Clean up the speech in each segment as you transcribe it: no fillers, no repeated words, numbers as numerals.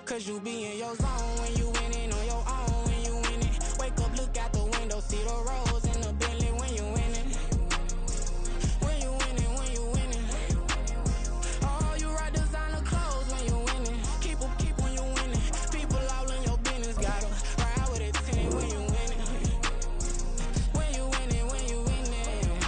Cause you be in your zone when you winning on your own. When you winning, wake up, look out the window, see the rose in the Bentley when you winning. When you winning, when you winning. Oh, you ride designer clothes when you winning. Keep when you winning. People all in your business, gotta ride with it tinted when you winning. When you winning, when you winning.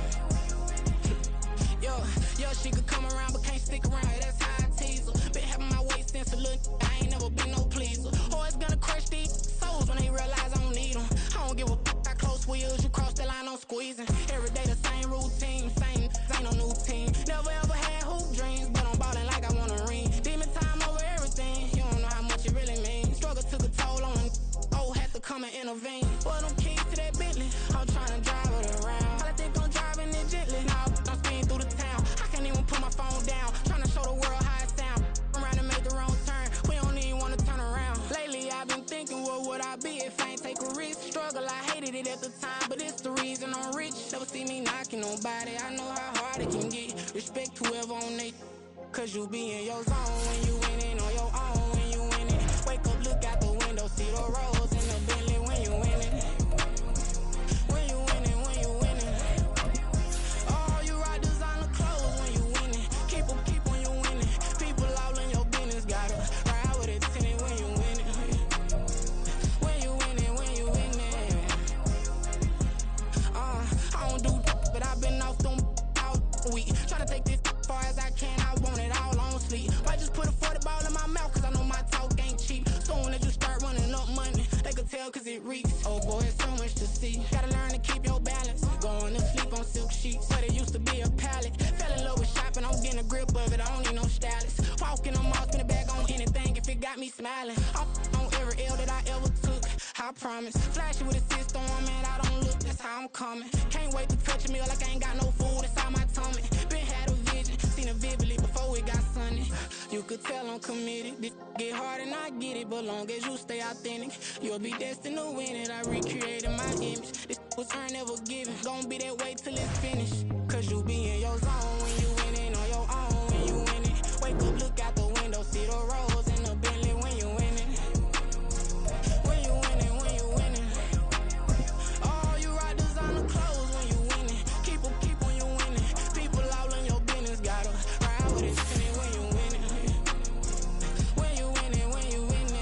Yo, she could come around but can't stick around. That's how I tease her. Been having my weight since a little. I ain't never been no pleaser. Always gonna crush these souls when they realize I don't need them. I don't give a f***. I close wheels, you cross the line, I'm squeezing. Every day the same routine, same, ain't no new team. Never ever had hoop dreams, but I'm ballin' like I want a ring. Demon time over everything, you don't know how much it really means. Struggle took a toll on them, oh, had to come and intervene. Well, them keys to that Bentley, I'm tryna drive it around. I think I'm driving it gently, now I'm speeding through the town. I can't even put my phone down, tryna show the world how it sound. Around and make the wrong turn, we don't even wanna turn around. Lately I've been thinking, what would I be if I ain't take a risk? Struggle, I hated it at the time, but it's the reason I'm rich. Never see me knocking nobody, I know how hard it can get. Respect whoever on they, cause you be in your zone when you winning on your own. When you winning, wake up, look out the window, see the rose in the Bentley when you winning. When you winning, when you winning. Oh, you ride designer clothes when you winning. Keep when you winning. People all in your business, gotta ride with it tinted when you winning. When you winning, when you winning. I don't do but I've been off them all week. Tryna take this far as I can, I want it all on sleep. Might just put a 40 ball in my mouth, cause I know my talk ain't cheap. Soon as you start running up money, they could tell cause it reeks. Oh boy, it's so much to see. Gotta learn to keep your balance. Going to sleep on silk sheets, but it used to be a pallet. Fell in love with shopping, I'm getting a grip of it, I don't need no stylist. Walking them off, spin it back on anything if it got me smiling. I'm on every L that I ever took, I promise. Flashing with a system on, man, I don't look, that's how I'm coming. Can't wait to touch a meal like I ain't got no food inside my tummy. Been had a vision, seen it vividly before it got sunny. You could tell I'm committed. This get hard and I get it, but long as you stay authentic, you'll be destined to win it. I recreated my image. This was earned, never given. Gonna be that way till it's finished. Cause you be in your zone when you winning on your own. When you winning, wake up, look out the window, see the rose in the Bentley when you winning. When you winning, when you winning. Oh, you ride designer clothes when you winning. Keep when you winning. People all in your business, gotta ride with it tinted when you winning. When you winning, when you winning.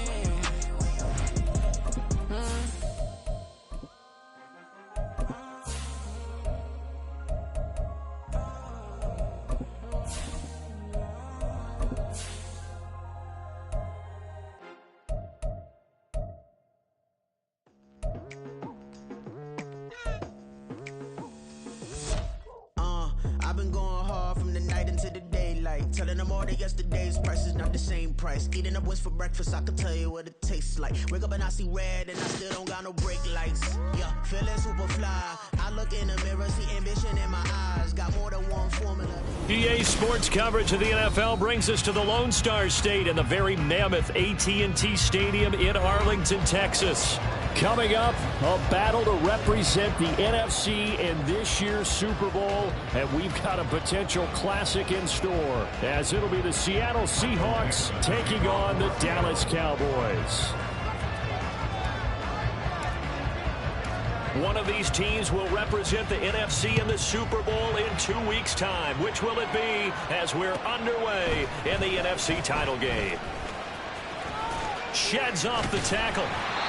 I've been going hard from the night into the daylight, telling them all that yesterday's price is not the same price. Eating up wings for breakfast, I can tell you what it tastes like. Wake up and I see red and I still don't got no brake lights. Yeah, feeling super fly. I look in the mirror, see ambition in my eyes. Got more than one formula. EA Sports coverage of the NFL brings us to the Lone Star State and the very mammoth AT&T Stadium in Arlington, Texas. Coming up, a battle to represent the NFC in this year's Super Bowl, and we've got a potential classic in store, as it'll be the Seattle Seahawks taking on the Dallas Cowboys. One of these teams will represent the NFC in the Super Bowl in 2 weeks' time. Which will it be as we're underway in the NFC title game? Sheds off the tackle.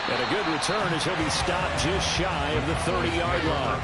And a good return as he'll be stopped just shy of the 30-yard line.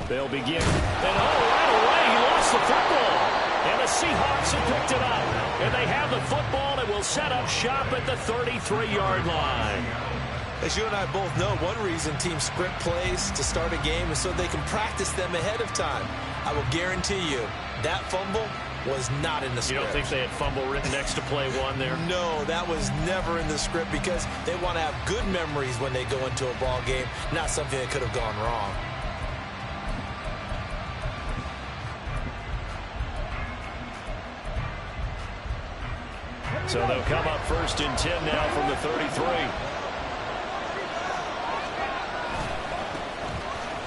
They'll begin. And right away, he lost the football. And the Seahawks have picked it up. And they have the football and will set up shop at the 33-yard line. As you and I both know, one reason teams script plays to start a game is so they can practice them ahead of time. I will guarantee you that fumble was not in the script. You don't think they had fumble written next to play one there? No, that was never in the script because they want to have good memories when they go into a ball game, not something that could have gone wrong. So they'll come up 1st and 10 now from the 33.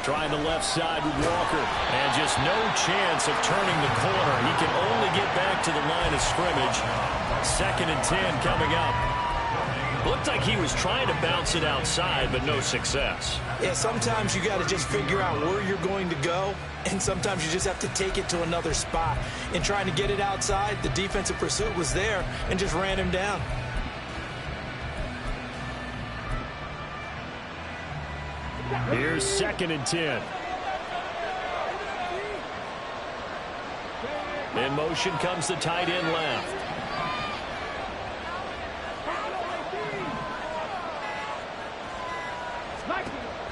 Trying the left side with Walker. And just no chance of turning the corner. He can only get back to the line of scrimmage. 2nd and 10 coming up. Looked like he was trying to bounce it outside, but no success. Yeah, sometimes you got to just figure out where you're going to go, and sometimes you just have to take it to another spot. In trying to get it outside, the defensive pursuit was there and just ran him down. Here's 2nd and 10. In motion comes the tight end left.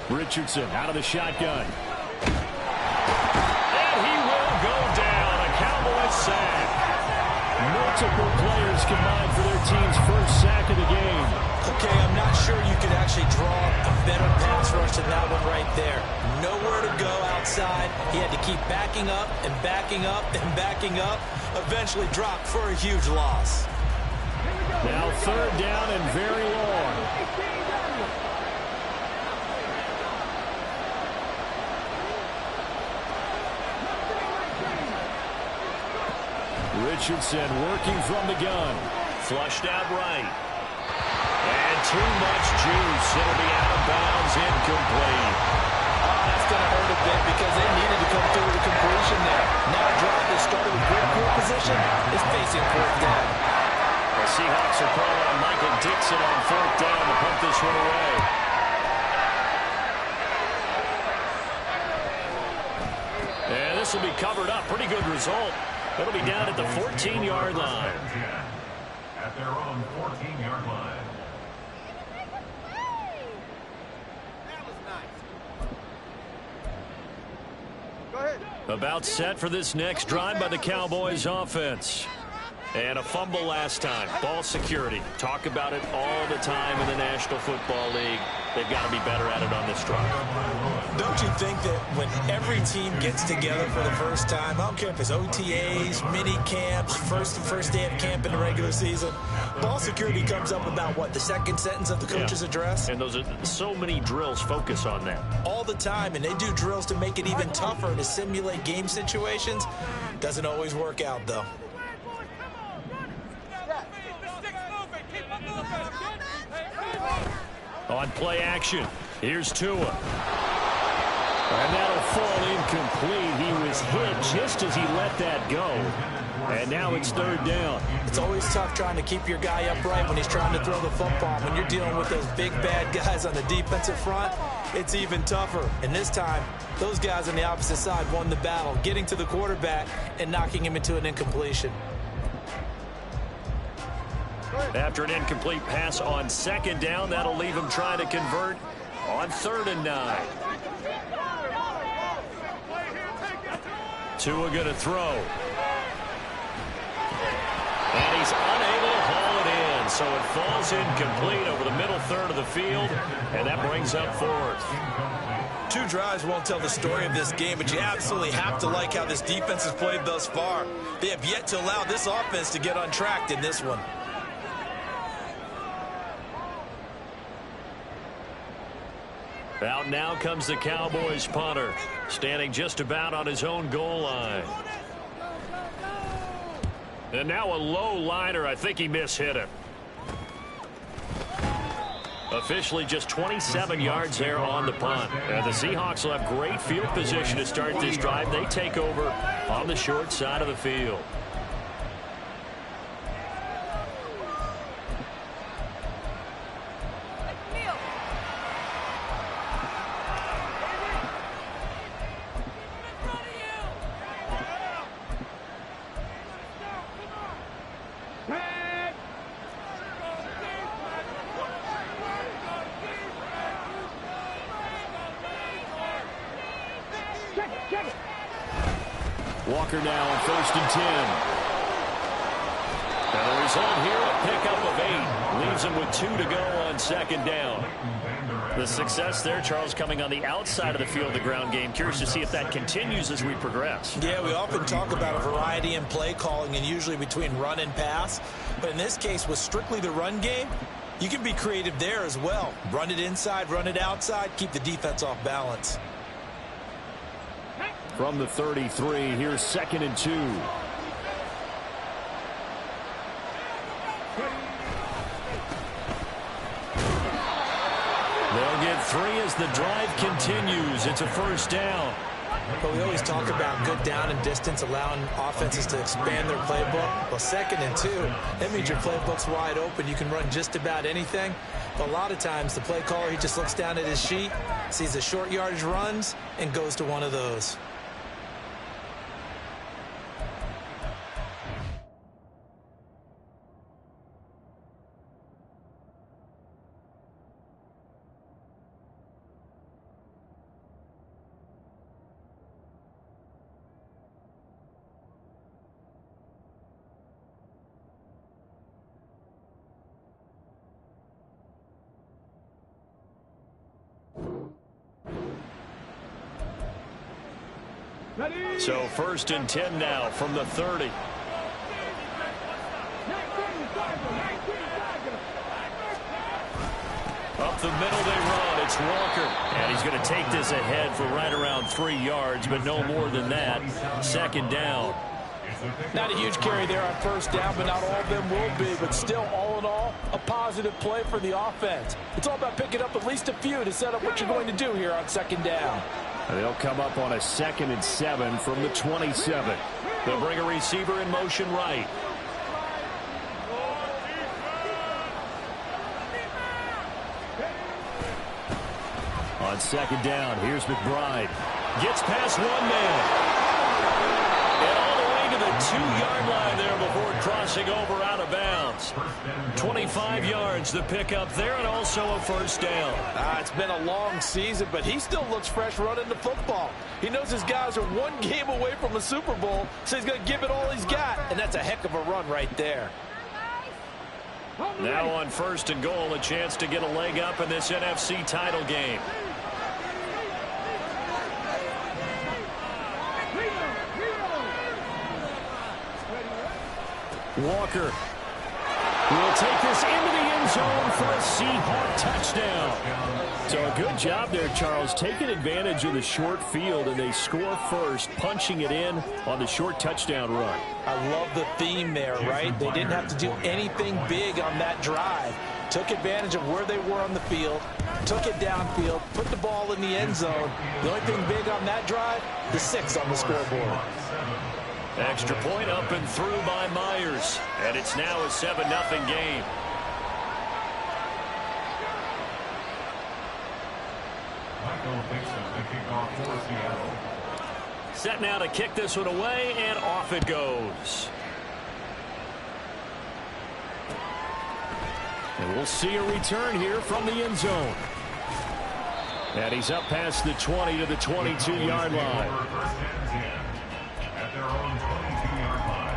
Richardson out of the shotgun. And he will go down. A Cowboys sack. Multiple players combined for their team's first sack of the game. Okay, I'm not sure you could actually draw a better pass rush than that one right there. Nowhere to go outside. He had to keep backing up and backing up and backing up. Eventually dropped for a huge loss. Now 3rd down and very long. Richardson working from the gun. Flushed out right. And too much juice. It'll be out of bounds, incomplete. Oh, that's going to hurt a bit because they needed to come through with a completion there. Now a drive that started with great field position is facing 4th down. The Seahawks are calling on Michael Dixon on 4th down to put this one away. And this will be covered up. Pretty good result. It'll be down at the 14-yard line. At their own 14-yard line. About set for this next drive by the Cowboys offense. And a fumble last time. Ball security. Talk about it all the time in the National Football League. They've got to be better at it on this drive. Don't you think that when every team gets together for the first time, I don't care if it's OTAs, mini camps, first day of camp in the regular season, ball security comes up about what, the second sentence of the coach's address? And those are so many drills focus on that. All the time, and they do drills to make it even tougher to simulate game situations. Doesn't always work out, though. On play action, here's Tua. And that'll fall incomplete. He was hit just as he let that go. And now it's 3rd down. It's always tough trying to keep your guy upright when he's trying to throw the football. When you're dealing with those big, bad guys on the defensive front, it's even tougher. And this time, those guys on the opposite side won the battle, getting to the quarterback and knocking him into an incompletion. After an incomplete pass on 2nd down, that'll leave him trying to convert on 3rd and 9. Tua going to throw. And he's unable to haul it in, so it falls incomplete over the middle third of the field, and that brings up 4th. 2 drives won't tell the story of this game, but you absolutely have to like how this defense has played thus far. They have yet to allow this offense to get untracked in this one. Out now comes the Cowboys punter, standing just about on his own goal line. And now a low liner. I think he mishit it. Officially just 27 yards there on the punt. And the Seahawks will have great field position to start this drive. They take over on the short side of the field. Walker now on 1st and 10. And the result here, a pickup of 8. Leaves him with 2 to go on 2nd down. The success there, Charles, coming on the outside of the field, the ground game. Curious to see if that continues as we progress. Yeah, we often talk about a variety in play calling and usually between run and pass. But in this case, with strictly the run game, you can be creative there as well. Run it inside, run it outside, keep the defense off balance. From the 33, here's 2nd and 2. They'll get 3 as the drive continues. It's a first down. But we always talk about good down and distance, allowing offenses to expand their playbook. Well, 2nd and 2, that means your playbook's wide open. You can run just about anything. But a lot of times, the play caller, he just looks down at his sheet, sees the short yardage runs, and goes to one of those. So 1st and 10 now from the 30. Up the middle they run. It's Walker. And he's going to take this ahead for right around 3 yards, but no more than that. 2nd down. Not a huge carry there on first down, but not all of them will be. But still, all in all, a positive play for the offense. It's all about picking up at least a few to set up what you're going to do here on 2nd down. They'll come up on a 2nd and 7 from the 27. They'll bring a receiver in motion right. On 2nd down, here's McBride. Gets past 1 man. And all the way to the 2-yard line there before crossing over out of bounds. 25 yards the pickup there, and also a first down. It's been a long season, but he still looks fresh running the football. He knows his guys are 1 game away from a Super Bowl, so he's going to give it all he's got, and that's a heck of a run right there. Now on 1st and goal, a chance to get a leg up in this NFC title game. Walker will take this into the end zone for a Seahawk touchdown. So a good job there, Charles, taking advantage of the short field, and they score first, punching it in on the short touchdown run. I love the theme there, right? They didn't have to do anything big on that drive. Took advantage of where they were on the field, took it downfield, put the ball in the end zone. The only thing big on that drive, the 6 on the scoreboard. Extra point up and through by Myers. And it's now a 7-0 game. Set now to kick this one away, and off it goes. And we'll see a return here from the end zone. And he's up past the 20 to the 22-yard line. At their own 22-yard line.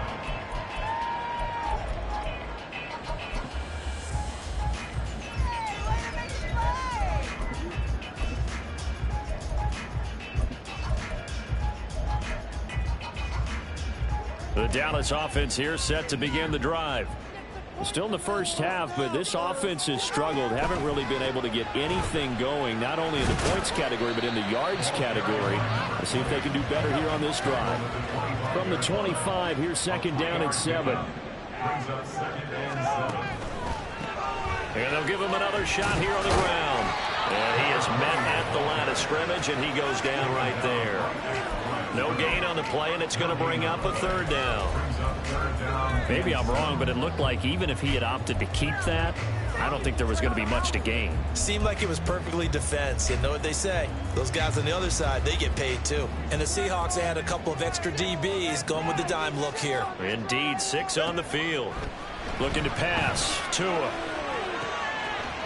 The Dallas offense here set to begin the drive. Still in the first half, but this offense has struggled. Haven't really been able to get anything going, not only in the points category, but in the yards category. Let's see if they can do better here on this drive. From the 25, here's 2nd down and 7. And they'll give him another shot here on the ground. And he is met at the line of scrimmage, and he goes down right there. No gain on the play, and it's going to bring up a 3rd down. Maybe I'm wrong, but it looked like even if he had opted to keep that, I don't think there was going to be much to gain. Seemed like it was perfectly defense. And know what they say? Those guys on the other side, they get paid too. And the Seahawks had a couple of extra DBs going with the dime look here. Indeed, 6 on the field. Looking to pass. Tua.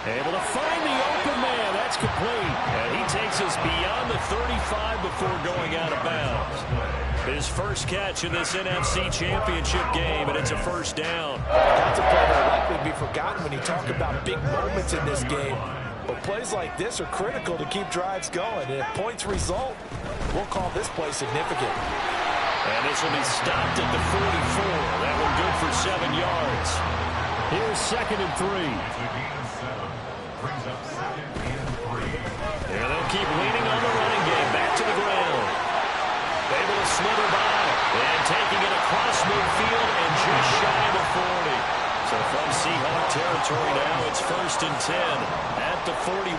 Able to find the open man. That's complete. And he takes us beyond the 35 before going out of bounds. His first catch in this NFC Championship game, and it's a first down. That's a play that will likely be forgotten when you talk about big moments in this game. But plays like this are critical to keep drives going. And if points result, we'll call this play significant. And this will be stopped at the 44. That one good for 7 yards. Here's 2nd and 3. It's a gain of 7. Brings up 2nd and 3. Here they'll keep leaning on the running game. Back to the ground. Able to slither by. And taking it across midfield and just shy of the 40. So from Seahawk territory now, it's 1st and 10 at the 41.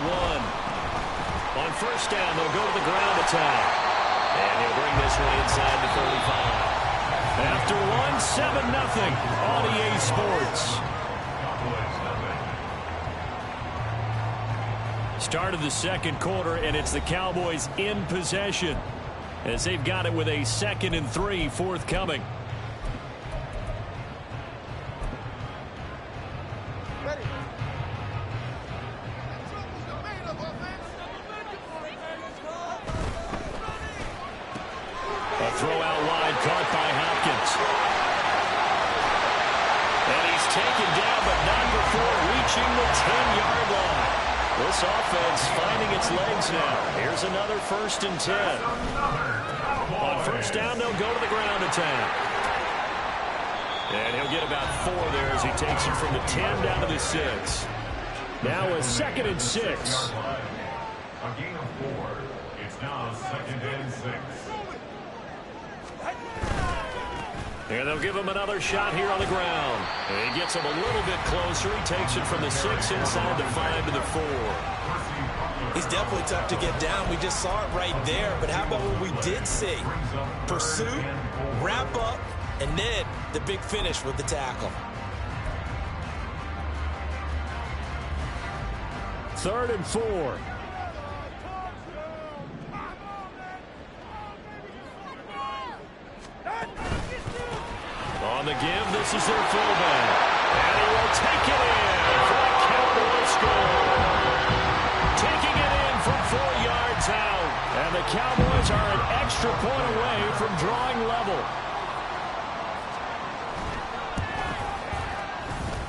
On 1st down, they'll go to the ground attack. And he'll bring this one inside the 35. After one, 7-0 on EA Sports. Start of the 2nd quarter, and it's the Cowboys in possession as they've got it with a 2nd and 3 forthcoming. A throw out wide, caught by Hopkins. And he's taken down, but not before reaching the 10-yard line. This offense finding its legs now. Here's another 1st and 10. On 1st down, they'll go to the ground attack. And he'll get about 4 there as he takes it from the 10 down to the 6. Now a 2nd and 6. A gain of 4. It's now 2nd and 6. And they'll give him another shot here on the ground. And he gets him a little bit closer. He takes it from the 6 inside the 5 to the 4. He's definitely tough to get down. We just saw it right there. But how about what we did see? Pursuit, wrap up, and then the big finish with the tackle. 3rd and 4. On the give, this is their fullback. And he will take it in for a Cowboy score. Taking it in from 4 yards out. And the Cowboys are an extra point away from drawing level.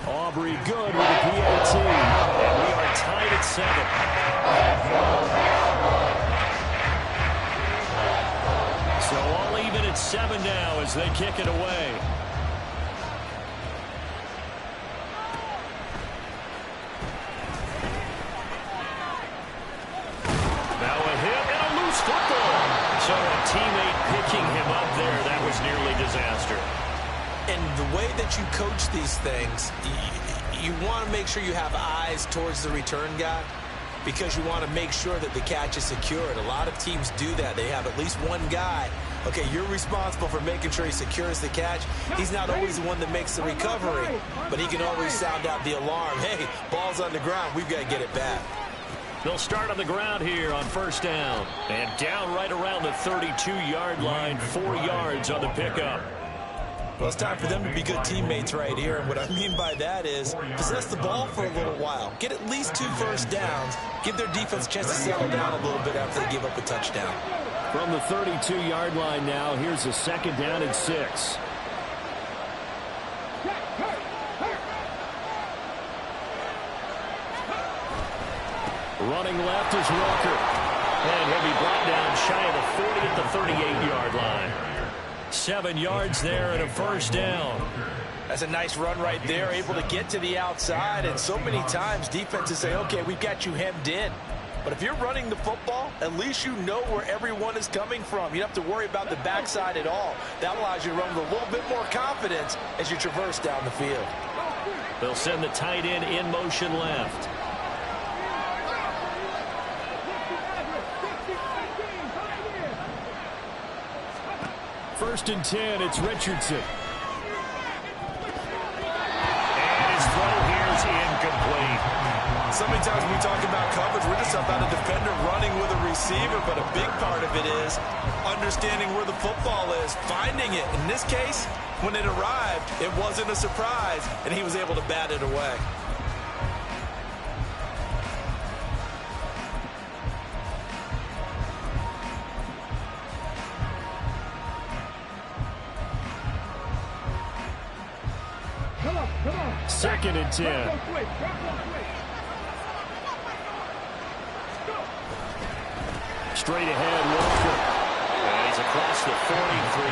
Aubrey good with the PAT. And we are tied at 7. So all even at 7 now as they kick it away. Now a hit and a loose football. So a teammate picking him up there, that was nearly disaster. And the way that you coach these things, you want to make sure you have eyes towards the return guy because you want to make sure that the catch is secured. A lot of teams do that. They have at least one guy. Okay, you're responsible for making sure he secures the catch. He's not always the one that makes the recovery, but he can always sound out the alarm. Hey, ball's on the ground. We've got to get it back. They'll start on the ground here on 1st down. And down right around the 32-yard line, 4 yards on the pickup. Well, it's time for them to be good teammates right here. And what I mean by that is possess the ball for a little while. Get at least 2 first downs. Give their defense a chance to settle down a little bit after they give up a touchdown. From the 32-yard line now, here's a 2nd down and 6. Running left is Walker. And he'll be brought down shy of the 40 at the 38-yard line. 7 yards there and a 1st down. That's a nice run right there, able to get to the outside. And so many times defenses say, okay, we've got you hemmed in. But if you're running the football, at least you know where everyone is coming from. You don't have to worry about the backside at all. That allows you to run with a little bit more confidence as you traverse down the field. They'll send the tight end in motion left. First and 10, it's Richardson. And his throw here is incomplete. So many times when we talk about coverage, we're just about a defender running with a receiver, but a big part of it is understanding where the football is, finding it. In this case, when it arrived, it wasn't a surprise, and he was able to bat it away. Second and 10. straight ahead, Walker. And he's across the 43,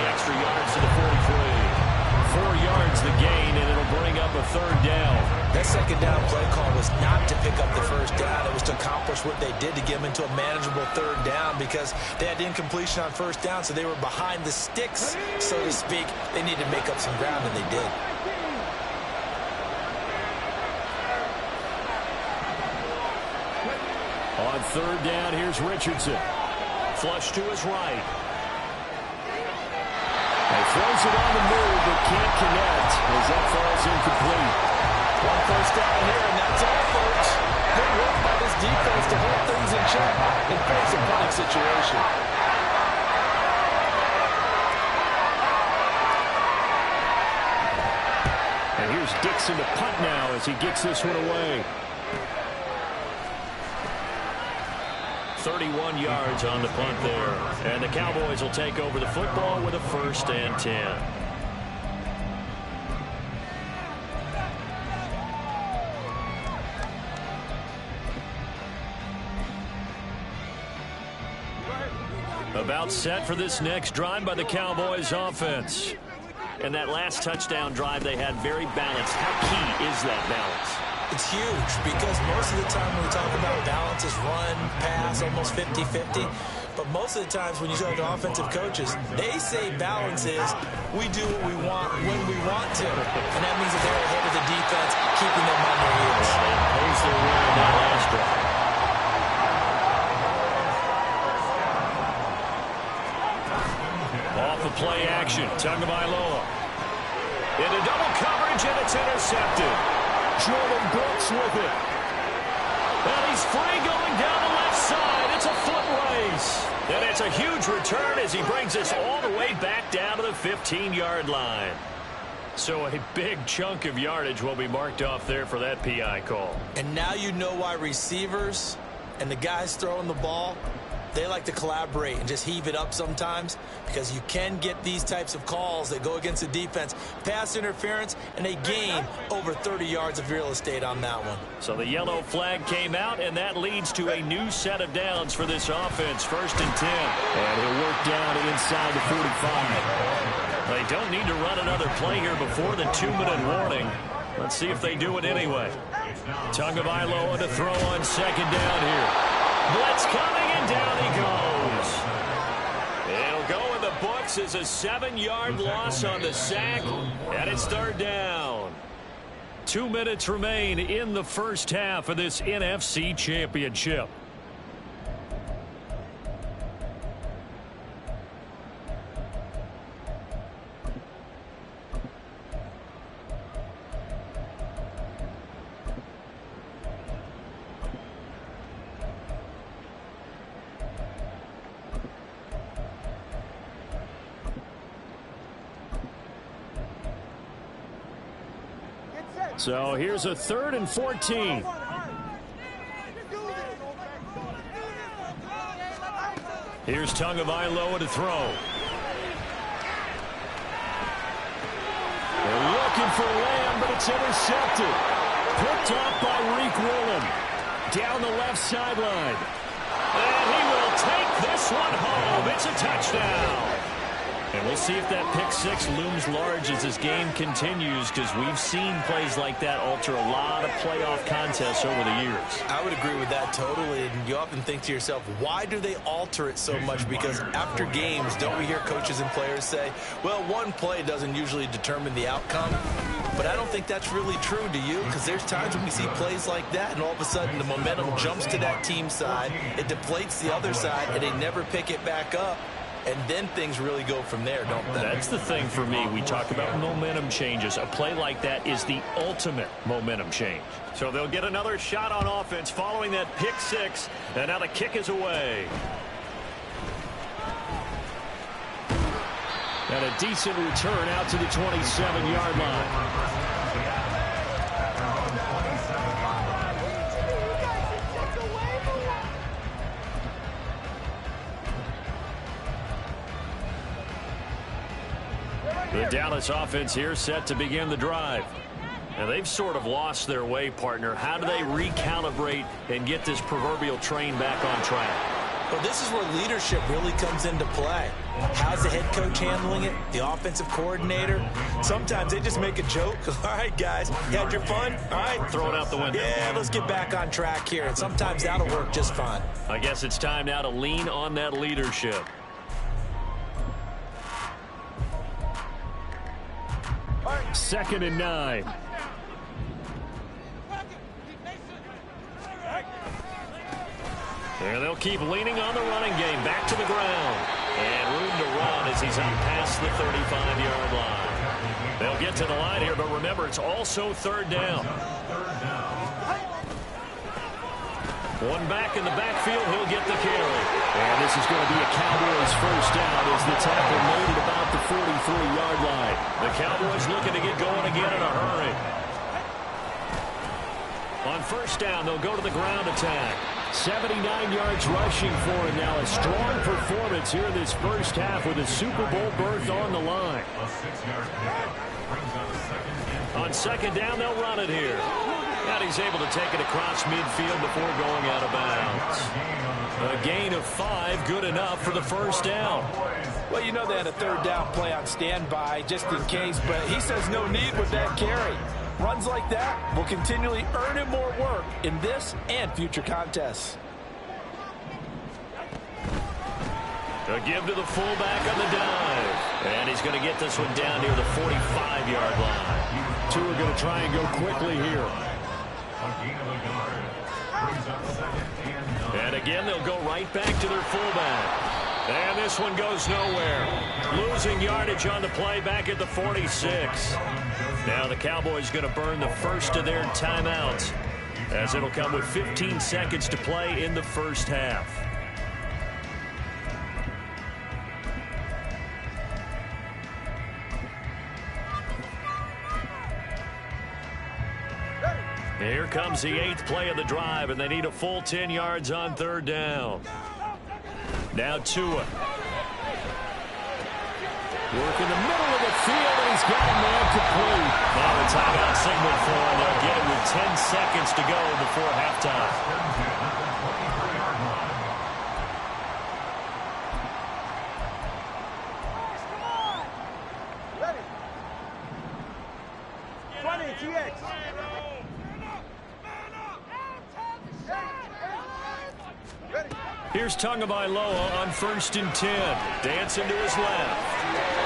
extra yards to the 43. 4 yards the gain, and it'll bring up a third down. That second down play call was not to pick up the first down. It was to accomplish what they did to get them into a manageable third down because they had incompletion on first down, so they were behind the sticks, so to speak. They needed to make up some ground, and they did. On third down, here's Richardson. Flush to his right. He throws it on the move, but can't connect as that falls incomplete. One first down here, and that's all, folks. Good work by this defense to hold things in check and face a punting situation. And here's Dixon to punt now as he gets this one away. 31 yards on the punt there. And the Cowboys will take over the football with a 1st and 10. About set for this next drive by the Cowboys offense. And that last touchdown drive they had very balanced. How key is that balance? It's huge because most of the time when we talk about balance is run, pass, almost 50-50. But most of the times when you talk to offensive coaches, they say balance is we do what we want when we want to. And that means that they're ahead of the defense, keeping them on their heels. They imposed their will in that last drive. Off the play action, Tagovailoa. Into double coverage, and it's intercepted. Jordan Bucs with it. And he's free going down the left side. It's a foot race. And it's a huge return as he brings us all the way back down to the 15-yard line. So a big chunk of yardage will be marked off there for that PI call. And now you know why receivers and the guys throwing the ball, they like to collaborate and just heave it up sometimes because you can get these types of calls that go against the defense. Pass interference, and they gain over 30 yards of real estate on that one. So the yellow flag came out, and that leads to a new set of downs for this offense. 1st and 10. And he'll work down inside the 45. They don't need to run another play here before the 2-minute warning. Let's see if they do it anyway. Tagovailoa to throw on 2nd down here. Blitz coming, and down he goes. It'll go in the books as a 7-yard loss on the sack, and it's 3rd down. 2 minutes remain in the first half of this NFC Championship. So here's a 3rd and 14. Here's Tagovailoa to throw. They're looking for Lamb, but it's intercepted. Picked off by Reek Willen. Down the left sideline. And he will take this one home. It's a touchdown. And we'll see if that pick six looms large as this game continues, because we've seen plays like that alter a lot of playoff contests over the years. I would agree with that totally. And you often think to yourself, why do they alter it so much? Because after games, don't we hear coaches and players say, well, one play doesn't usually determine the outcome. But I don't think that's really true, do you? Because there's times when we see plays like that, and all of a sudden the momentum jumps to that team side, it deflates the other side, and they never pick it back up. And then things really go from there, don't they? That's the thing for me. We talk about momentum changes. A play like that is the ultimate momentum change. So they'll get another shot on offense following that pick six. And now the kick is away. And a decent return out to the 27-yard line. The Dallas offense here set to begin the drive. And they've sort of lost their way, partner. How do they recalibrate and get this proverbial train back on track? Well, this is where leadership really comes into play. How's the head coach handling it? The offensive coordinator? Sometimes they just make a joke. All right, guys, you had your fun? All right. Throw it out the window. Yeah, let's get back on track here. And sometimes that'll work just fine. I guess it's time now to lean on that leadership. Second and 9. There they'll keep leaning on the running game. Back to the ground. And room to run as he's out past the 35-yard line. They'll get to the line here, but remember, it's also third down. One back in the backfield, he'll get the carry. And this is going to be a Cowboys first down as the tackle made it about the 43-yard line. The Cowboys looking to get going again in a hurry. On first down, they'll go to the ground attack. 79 yards rushing for him now. A strong performance here in this first half with a Super Bowl berth on the line. On second down, they'll run it here. And he's able to take it across midfield before going out of bounds. A gain of 5, good enough for the first down. Well, you know they had a third down play on standby just in case, but he says no need with that carry. Runs like that will continually earn him more work in this and future contests. A give to the fullback on the dive. And he's going to get this one down near the 45-yard line. Two are going to try and go quickly here. And again, they'll go right back to their fullback. And this one goes nowhere. Losing yardage on the play back at the 46. Now the Cowboys going to burn the first of their timeouts, as it'll come with 15 seconds to play in the first half. Here comes the 8th play of the drive, and they need a full 10 yards on third down. Now Tua. Work in the middle of the field, and he's got a man complete. Now the timeout signal for him. They'll get it with 10 seconds to go before halftime. 20, GX. Here's Tagovailoa on 1st and 10. Dancing to his left.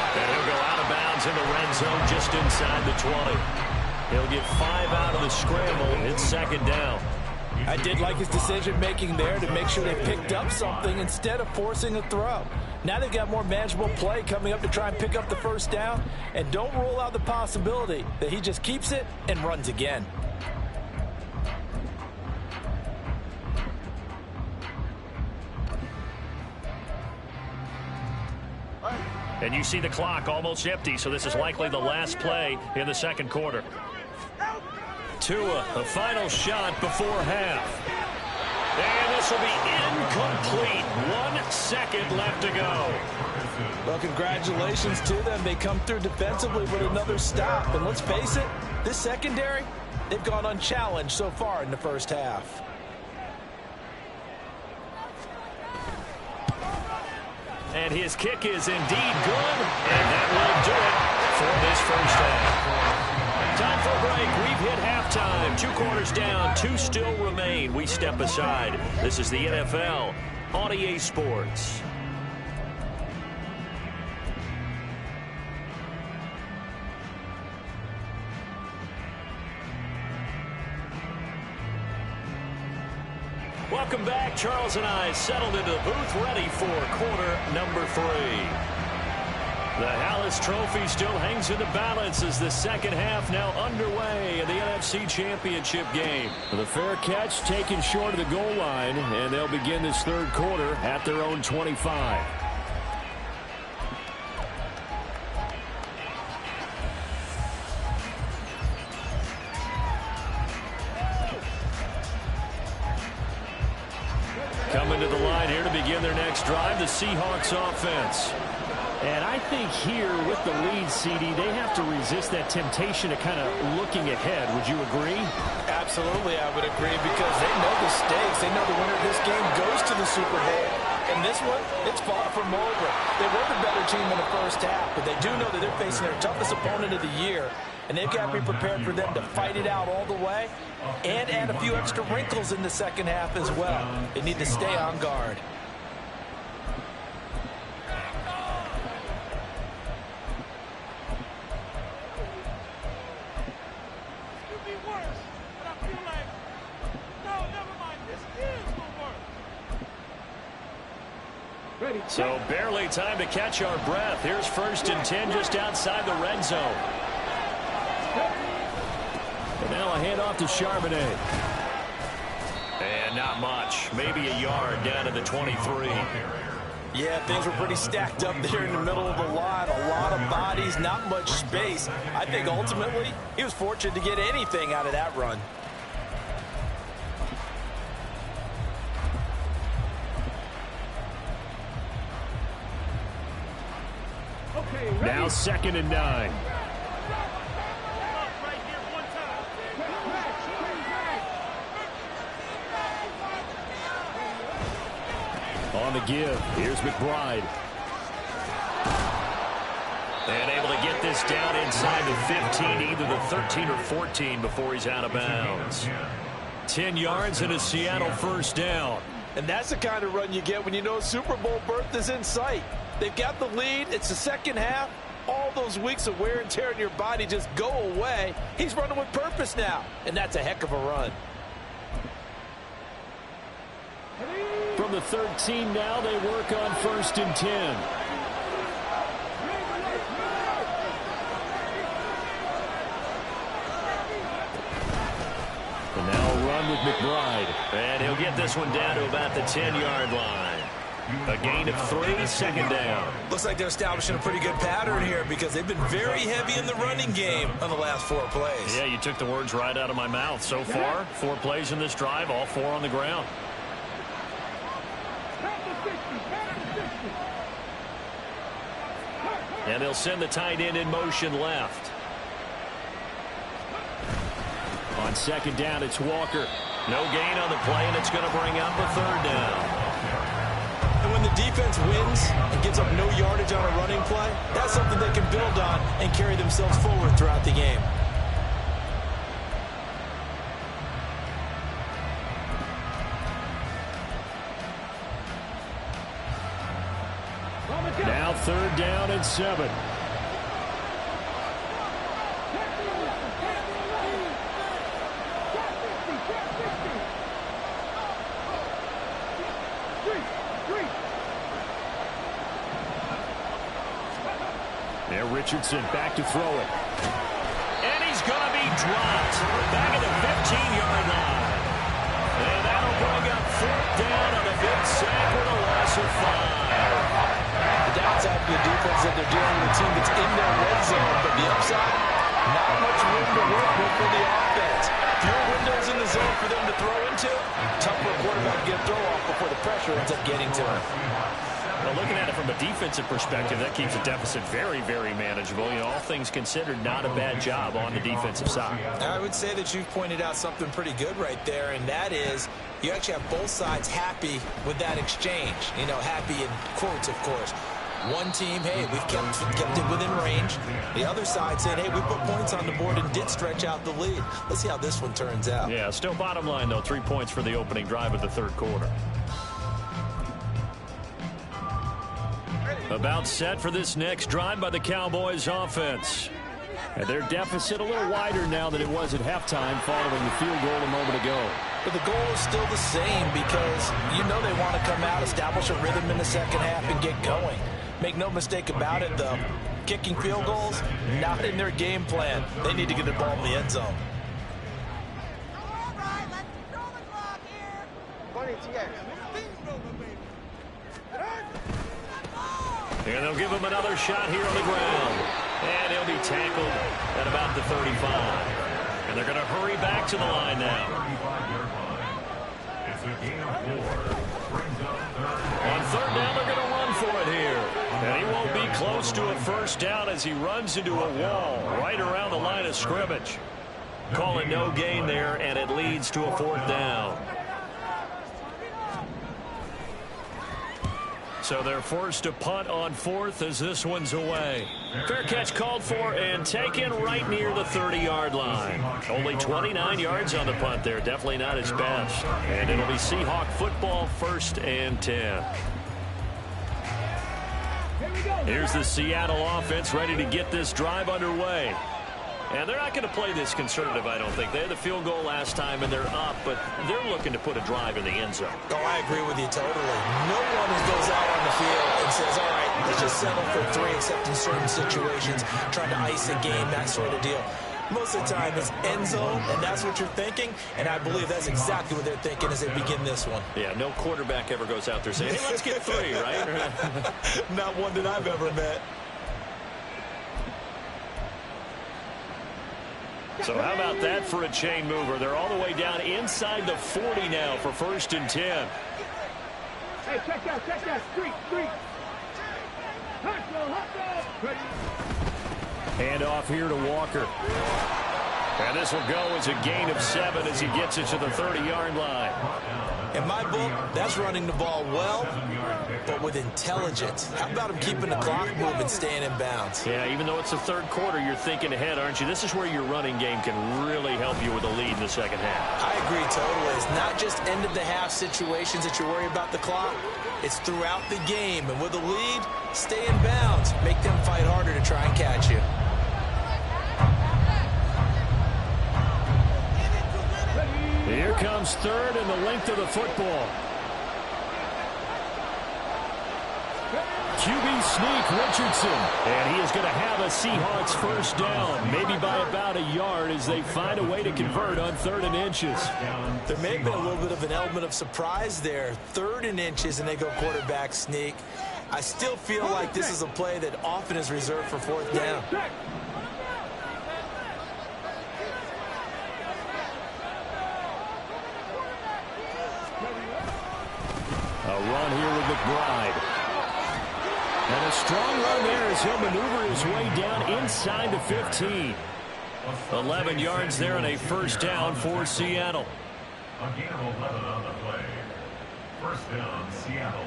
And he'll go out of bounds in the red zone just inside the 20. He'll get 5 out of the scramble. It's second down. I did like his decision-making there to make sure they picked up something instead of forcing a throw. Now they've got more manageable play coming up to try and pick up the first down. And don't rule out the possibility that he just keeps it and runs again. And you see the clock almost empty, so this is likely the last play in the second quarter. Tua, a final shot before half. And this will be incomplete. 1 second left to go. Well, congratulations to them. They come through defensively with another stop. And let's face it, this secondary, they've gone unchallenged so far in the first half. And his kick is indeed good, and that will do it for this first half. Time for a break. We've hit halftime. 2 quarters down, 2 still remain. We step aside. This is the NFL on EA Sports. Welcome back. Charles and I settled into the booth, ready for quarter number 3. The Hallis Trophy still hangs in the balance as the second half now underway in the NFC Championship game. The fair catch taken short of the goal line, and they'll begin this third quarter at their own 25. Coming to the line here to begin their next drive, the Seahawks offense. And I think here with the lead, CD, they have to resist that temptation of kind of looking ahead. Would you agree? Absolutely, I would agree, because they know the stakes. They know the winner of this game goes to the Super Bowl. And this one, it's far from over. They were the better team in the first half, but they do know that they're facing their toughest opponent of the year. And they've got to be prepared for them to fight it out all the way and add a few extra wrinkles in the second half as well. They need to stay on guard. So barely time to catch our breath. Here's 1st and 10 just outside the red zone. And now a handoff to Charbonnet. And not much. Maybe a yard down to the 23. Yeah, things were pretty stacked up there in the middle of the line. A lot of bodies, not much space. I think ultimately he was fortunate to get anything out of that run. Now 2nd and 9. On the give, here's McBride. And able to get this down inside the 15, either the 13 or 14 before he's out of bounds. 10 yards and a Seattle 1st down. And that's the kind of run you get when you know Super Bowl berth is in sight. They've got the lead. It's the second half. All those weeks of wear and tear in your body just go away. He's running with purpose now, and that's a heck of a run. From the 13 now, they work on 1st and 10. And now a run with McBride. And he'll get this one down to about the 10-yard line. A gain of 3, 2nd down. Looks like they're establishing a pretty good pattern here because they've been very heavy in the running game on the last 4 plays. Yeah, you took the words right out of my mouth. So far, 4 plays in this drive, all 4 on the ground. And they'll send the tight end in motion left. On 2nd down, it's Walker. No gain on the play, and it's going to bring up a 3rd down. And when the defense wins and gives up no yardage on a running play, that's something they can build on and carry themselves forward throughout the game. Now 3rd down and 7. There, Richardson back to throw it. And he's going to be dropped back at the 15-yard line. And that'll bring up 4th down on a big sack with a loss of 5. The downside for the defense that they're dealing with a team that's in their red zone, but the upside, not much room to work with for the offense. Fewer windows in the zone for them to throw into. Tough for a quarterback to get a throw off before the pressure ends up getting to him. Well, looking at it from a defensive perspective, that keeps the deficit very, very manageable. You know, all things considered, not a bad job on the defensive side. I would say that you've pointed out something pretty good right there, and that is you actually have both sides happy with that exchange. You know, happy in quotes, of course. One team, hey, we've kept it within range. The other side said, hey, we put points on the board and did stretch out the lead. Let's see how this one turns out. Yeah, still bottom line, though, 3 points for the opening drive of the 3rd quarter. About set for this next drive by the Cowboys offense. And their deficit a little wider now than it was at halftime following the field goal a moment ago. But the goal is still the same because you know they want to come out, establish a rhythm in the second half, and get going. Make no mistake about it, though. Kicking field goals, not in their game plan. They need to get the ball in the end zone. All right, let's control the clock here. 20 And they'll give him another shot here on the ground. And he'll be tackled at about the 35. And they're going to hurry back to the line now. It's a gain of 4. Brings up 3rd. On 3rd down, they're going to run for it here. And he won't be close to a first down as he runs into a wall right around the line of scrimmage. Call it no gain there, and it leads to a 4th down. So they're forced to punt on 4th as this one's away. Fair catch called for and taken right near the 30-yard line. Only 29 yards on the punt there. Definitely not his best. And it'll be Seahawk football, 1st and 10. Here's the Seattle offense ready to get this drive underway. And they're not going to play this conservative, I don't think. They had the field goal last time, and they're up, but they're looking to put a drive in the end zone. Oh, I agree with you totally. No one goes out on the field and says, all right, let's just settle for 3, except in certain situations, trying to ice a game, that sort of deal. Most of the time, it's end zone, and that's what you're thinking, and I believe that's exactly what they're thinking as they begin this one. Yeah, no quarterback ever goes out there saying, hey, let's get 3, right? Not one that I've ever met. So how about that for a chain mover? They're all the way down inside the 40 now for 1st and 10. Hey, check that. Street. Hand off here to Walker. And this will go as a gain of 7 as he gets it to the 30-yard line. In my book, that's running the ball well, but with intelligence. How about him keeping the clock moving, staying in bounds? Yeah, even though it's the 3rd quarter, you're thinking ahead, aren't you? This is where your running game can really help you with a lead in the 2nd half. I agree totally. It's not just end-of-the-half situations that you worry about the clock. It's throughout the game. And with a lead, stay in bounds. Make them fight harder to try and catch you. Here comes 3rd and the length of the football. QB sneak, Richardson. And he is going to have a Seahawks 1st down, maybe by about a yard as they find a way to convert on 3rd and inches. There may have been a little bit of an element of surprise there. 3rd and inches, and they go quarterback sneak. I still feel like this is a play that often is reserved for 4th down. A run here with McBride. And a strong run there as he'll maneuver his way down inside the 15. 11 yards there and a 1st down for Seattle. A gain of 11 on the play. 1st down, Seattle.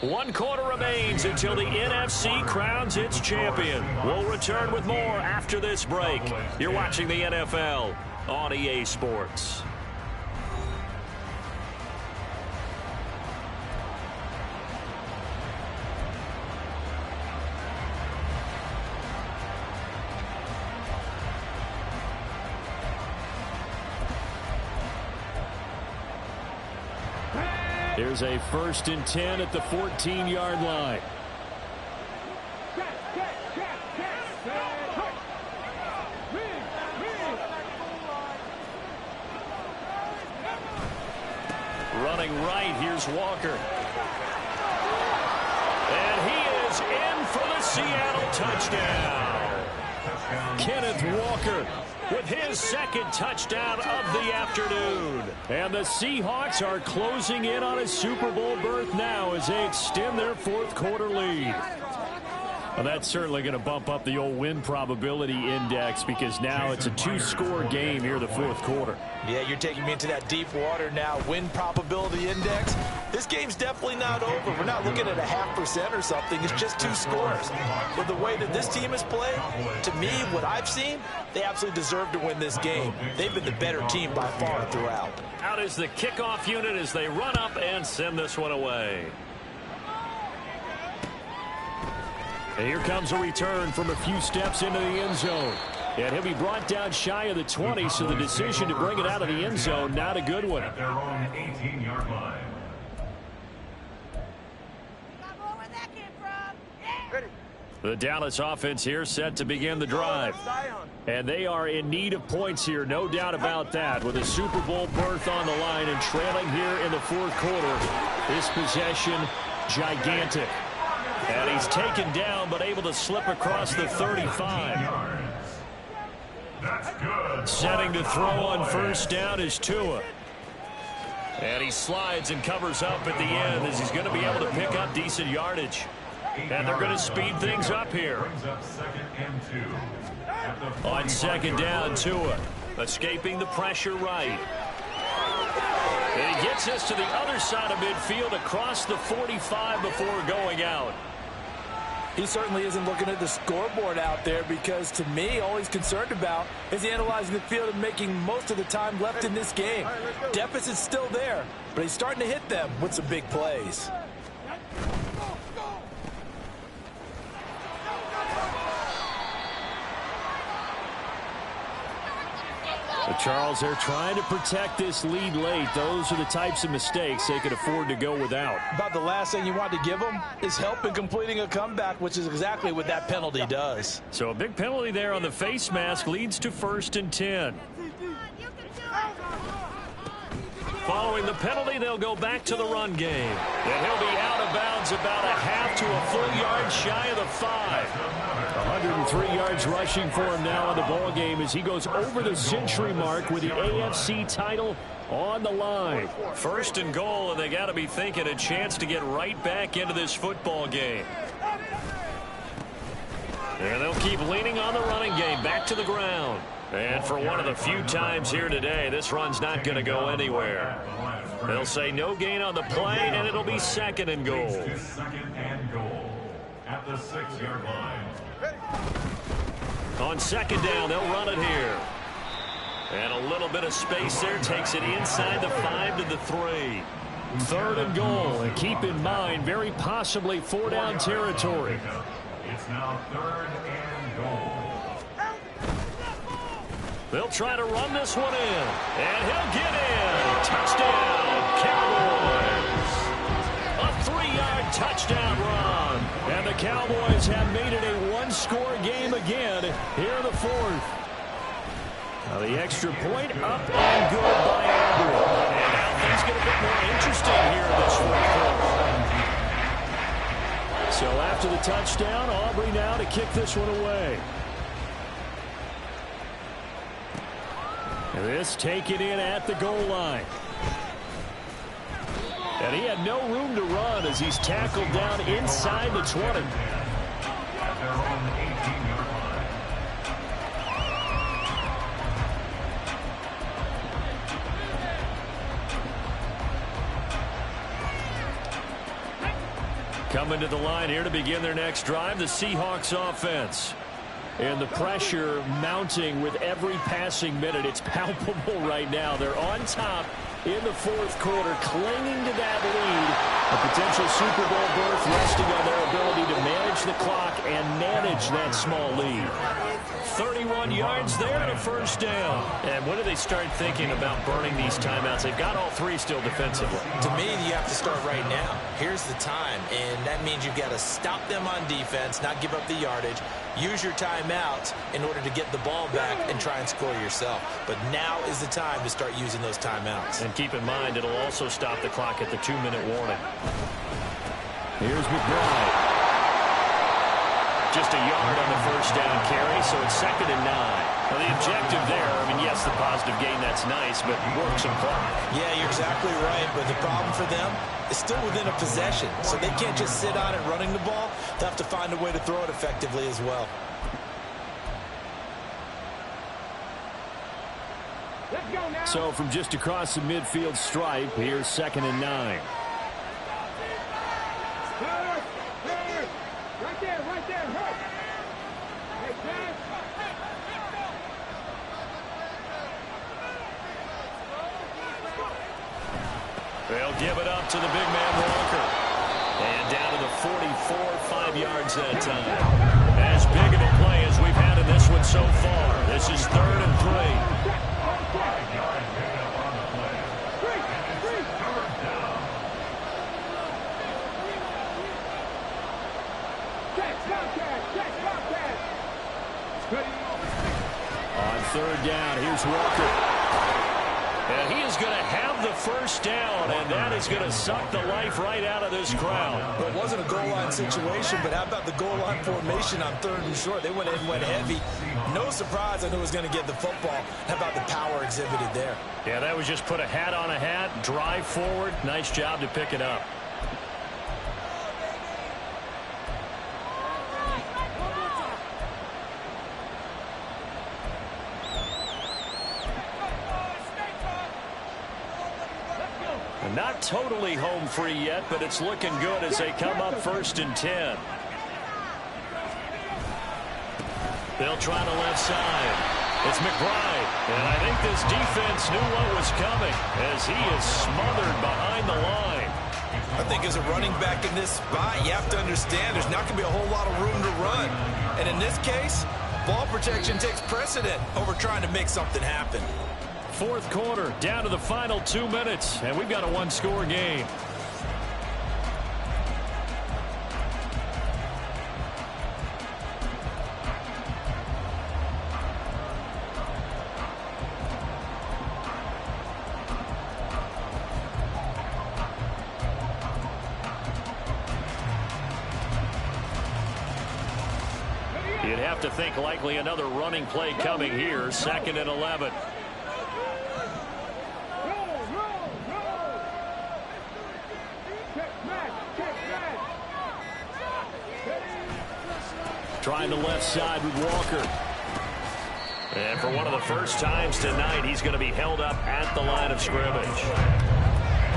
One quarter remains until the NFC crowns its champion. We'll return with more after this break. You're watching the NFL on EA Sports. Here's a 1st and 10 at the 14-yard line. Running right, here's Walker. And he is in for the Seattle touchdown. Kenneth Walker with his 2nd touchdown of the afternoon. And the Seahawks are closing in on a Super Bowl berth now as they extend their 4th quarter lead. Well, that's certainly going to bump up the old win probability index because now it's a 2-score game here the 4th quarter. Yeah, you're taking me into that deep water now. Win probability index. This game's definitely not over. We're not looking at a 0.5% or something. It's just 2 scores. With the way that this team has played, to me, what I've seen, they absolutely deserve to win this game. They've been the better team by far throughout. Out is the kickoff unit as they run up and send this one away. And here comes a return from a few steps into the end zone. And he'll be brought down shy of the 20, so the decision to bring it out of the end zone, not a good one. At their own 18-yard line. The Dallas offense here set to begin the drive. And they are in need of points here, no doubt about that, with a Super Bowl berth on the line and trailing here in the 4th quarter. This possession, gigantic. And he's taken down, but able to slip across the 35. That's good. Setting to throw on 1st down is Tua. And he slides and covers up at the end as he's going to be able to pick up decent yardage. And they're going to speed things up here. On second down, Tua escaping the pressure right. And he gets us to the other side of midfield across the 45 before going out. He certainly isn't looking at the scoreboard out there because, to me, all he's concerned about is analyzing the field and making most of the time left in this game. Deficit's still there, but he's starting to hit them with some big plays. But Charles, they're trying to protect this lead late. Those are the types of mistakes they could afford to go without. About the last thing you want to give them is help in completing a comeback, which is exactly what that penalty does. So a big penalty there on the face mask leads to 1st and 10. Following the penalty, they'll go back to the run game. And he'll be out of bounds about a half to a full yard shy of the 5. 103 yards rushing for him now in the ball game as he goes over the century mark with the AFC title on the line. 1st and goal, and they got to be thinking a chance to get right back into this football game. And they'll keep leaning on the running game back to the ground. And for one of the few times here today, this run's not going to go anywhere. They'll say no gain on the play, and it'll be 2nd and goal. 2nd and goal at the 6-yard line. On 2nd down, they'll run it here. And a little bit of space there takes it inside the 5 to the 3. 3rd and goal, and keep in mind, very possibly 4-down territory. It's now 3rd and goal. They'll try to run this one in, and he'll get in. Touchdown, Cowboys. A 3-yard touchdown run. And the Cowboys have made it a one-score game again here in the 4th. Now the extra point up and good by Andrew. And now things get a bit more interesting here in this 4th quarter. So after the touchdown, Aubrey now to kick this one away. This taken in at the goal line. And he had no room to run as he's tackled down inside the 20. At their own 18-yard line. Coming to the line here to begin their next drive, the Seahawks offense. And the pressure mounting with every passing minute. It's palpable right now. They're on top in the 4th quarter, clinging to that lead. A potential Super Bowl berth resting on their ability to manage the clock and manage that small lead. 31 yards there and a 1st down. And when do they start thinking about burning these timeouts? They've got all 3 still defensively. To me, you have to start right now. Here's the time, and that means you've got to stop them on defense, not give up the yardage. Use your timeouts in order to get the ball back and try and score yourself. But now is the time to start using those timeouts. And keep in mind, it'll also stop the clock at the 2-minute warning. Here's McBride. Just a yard on the 1st down carry, so it's 2nd and 9. Now the objective there, I mean, yes, the positive gain, that's nice, but work some clock. Yeah, you're exactly right, but the problem for them is still within a possession, so they can't just sit on it running the ball. They'll have to find a way to throw it effectively as well. Let's go now. So from just across the midfield stripe, here's 2nd and 9. Right there, hurt. Hey, Chad. They'll give it up to the big man Walker. And down to the 44, 5 yards that time. As big of a play as we've had in this one so far. This is 3rd and 3. 5 yards picked up on the play. And it's 3rd down. On 3rd down, here's Walker. And he is going to have the first down, and that is going to suck the life right out of this crowd. Well, it wasn't a goal line situation, but how about the goal line formation on 3rd and short? They went in, went heavy. No surprise on who was going to get the football. How about the power exhibited there? Yeah, that was just put a hat on a hat, drive forward. Nice job to pick it up. Not totally home free yet, but it's looking good as they come up 1st and 10. They'll try the left side. It's McBride. And I think this defense knew what was coming as he is smothered behind the line. I think as a running back in this spot, you have to understand there's not going to be a whole lot of room to run. And in this case, ball protection takes precedent over trying to make something happen. 4th quarter, down to the final 2 minutes, and we've got a one-score game. You'd have to think likely another running play coming here, 2nd and 11. Trying the left side with Walker. And for one of the first times tonight, he's going to be held up at the line of scrimmage.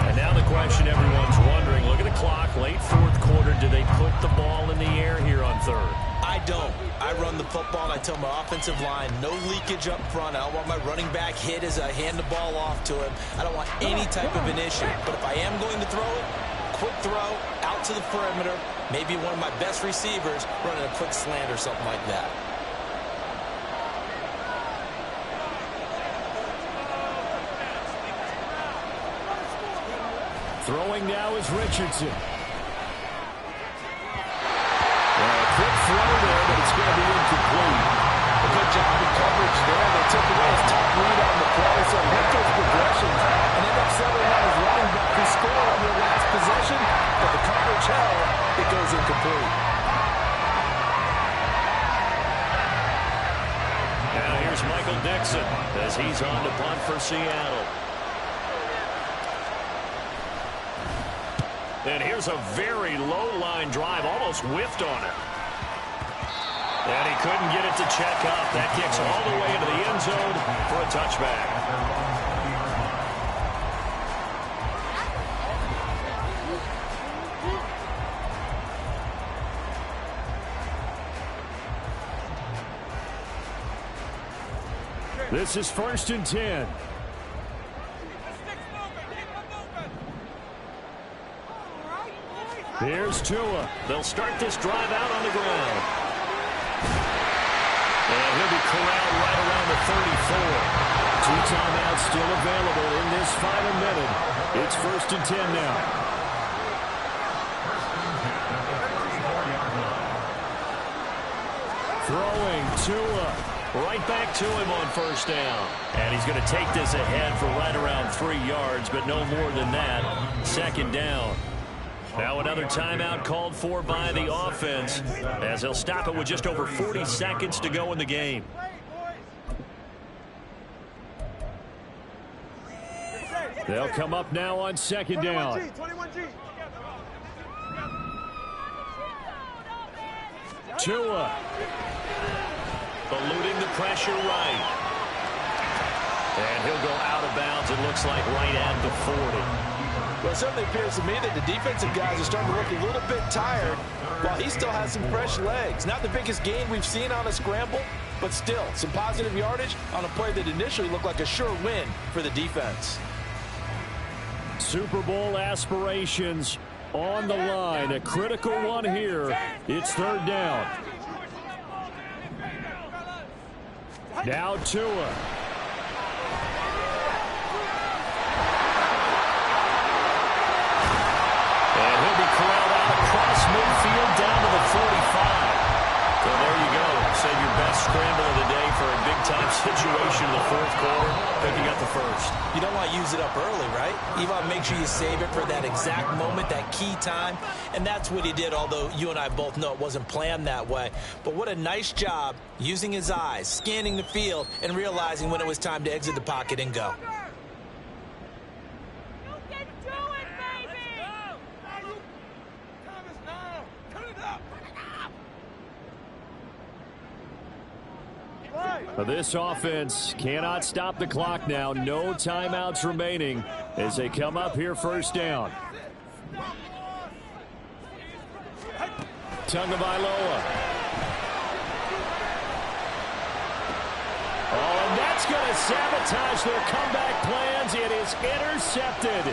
And now the question everyone's wondering, look at the clock, late 4th quarter, do they put the ball in the air here on 3rd? I don't. I run the football, and I tell my offensive line, no leakage up front. I don't want my running back hit as I hand the ball off to him. I don't want any type of an issue. But if I am going to throw it, quick throw, out to the perimeter, maybe one of my best receivers running a quick slant or something like that. Throwing now is Richardson. Quick throw there, but it's going to be incomplete. A good job of coverage there. They took away his top lead on the play, so he hit those progressions and ended up settling on his running back who scored on their last possession, but the coverage held. It goes incomplete. Now here's Michael Dixon as he's on to punt for Seattle. And here's a very low line drive, almost whiffed on it. And he couldn't get it to check up. That kicks all the way into the end zone for a touchback. This is 1st and 10. Here's Tua. They'll start this drive out on the ground. And he'll be corralled right around the 34. 2 timeouts still available in this final minute. It's 1st and 10 now. Throwing Tua. Right back to him on 1st down. And he's going to take this ahead for right around 3 yards, but no more than that. 2nd down. Now another timeout called for by the offense as they'll stop it with just over 40 seconds to go in the game. They'll come up now on 2nd down. 21G. Tua eluding the pressure right. And he'll go out of bounds, it looks like, right at the 40. Well, it certainly appears to me that the defensive guys are starting to look a little bit tired while he still has some fresh legs. Not the biggest gain we've seen on a scramble, but still some positive yardage on a play that initially looked like a sure win for the defense. Super Bowl aspirations on the line. A critical one here. It's 3rd down. Now Tua. And he'll be corralled out across midfield down to the 45. So there you go. Say your best scramble of the day for a big-time situation in the 4th quarter. Picking up the 1st. You don't want to use it up early, right? You want to make sure you save it for that exact moment, that key time. And that's what he did, although you and I both know it wasn't planned that way. But what a nice job using his eyes, scanning the field, and realizing when it was time to exit the pocket and go. This offense cannot stop the clock now. No timeouts remaining as they come up here first down. Tagovailoa. Oh, and that's going to sabotage their comeback plans. It is intercepted.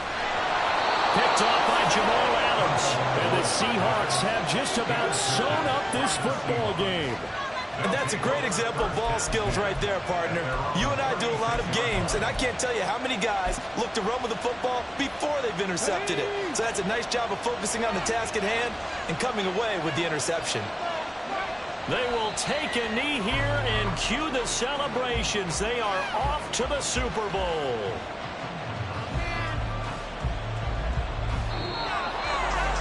Picked off by Jamal Adams. And the Seahawks have just about sewn up this football game. And that's a great example of ball skills right there, partner. You and I do a lot of games, and I can't tell you how many guys look to run with the football before they've intercepted it. So that's a nice job of focusing on the task at hand and coming away with the interception. They will take a knee here and cue the celebrations. They are off to the Super Bowl.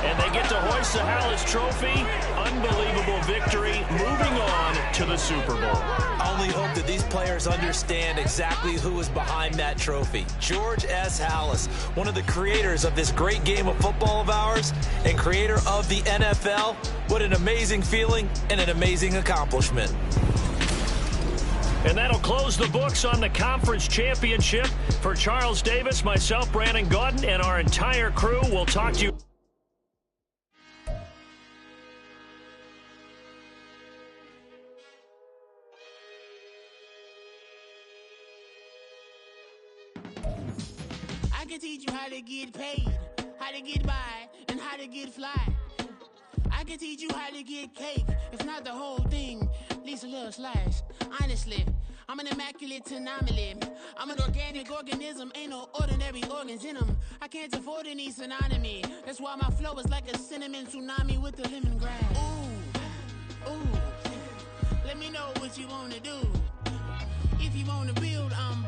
And they get to hoist the Hallis Trophy. Unbelievable victory. Moving on to the Super Bowl. I only hope that these players understand exactly who is behind that trophy. George S. Hallis, one of the creators of this great game of football of ours and creator of the NFL. What an amazing feeling and an amazing accomplishment. And that'll close the books on the conference championship. For Charles Davis, myself, Brandon Gaudin, and our entire crew, we'll talk to you. I can teach you how to get paid, how to get by, and how to get fly. I can teach you how to get cake, if not the whole thing, at least a little slice. Honestly, I'm an immaculate anomaly. I'm an organic organism, ain't no ordinary organs in them. I can't afford any synonymy. That's why my flow is like a cinnamon tsunami with the lemongrass. Ooh, let me know what you wanna do. If you wanna build, I'm